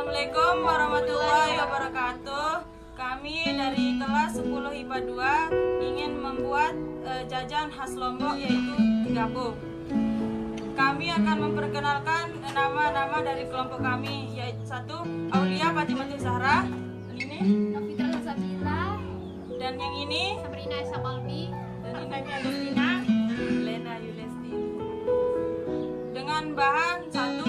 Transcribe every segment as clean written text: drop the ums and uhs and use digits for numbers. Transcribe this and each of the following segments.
Assalamualaikum warahmatullahi wabarakatuh. Kami dari kelas 10 IPA 2 ingin membuat jajan khas Lombok yaitu gabung. Kami akan memperkenalkan nama-nama dari kelompok kami, yaitu satu Aulia Fatimah Zahra, ini Novitra Sabila, dan yang ini Sabrina Esa Kolbi, dan ini Agustina Lena Yulesti. Dengan bahan satu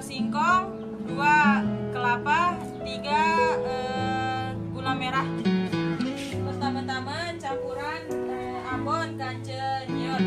singkong, 2 kelapa, 3 gula merah. Pertama-tama campuran ambon kancel nyiut.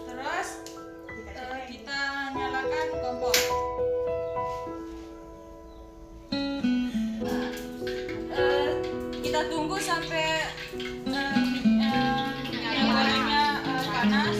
Terus kita nyalakan kompor. Kita tunggu sampai minyak gorengnya panas.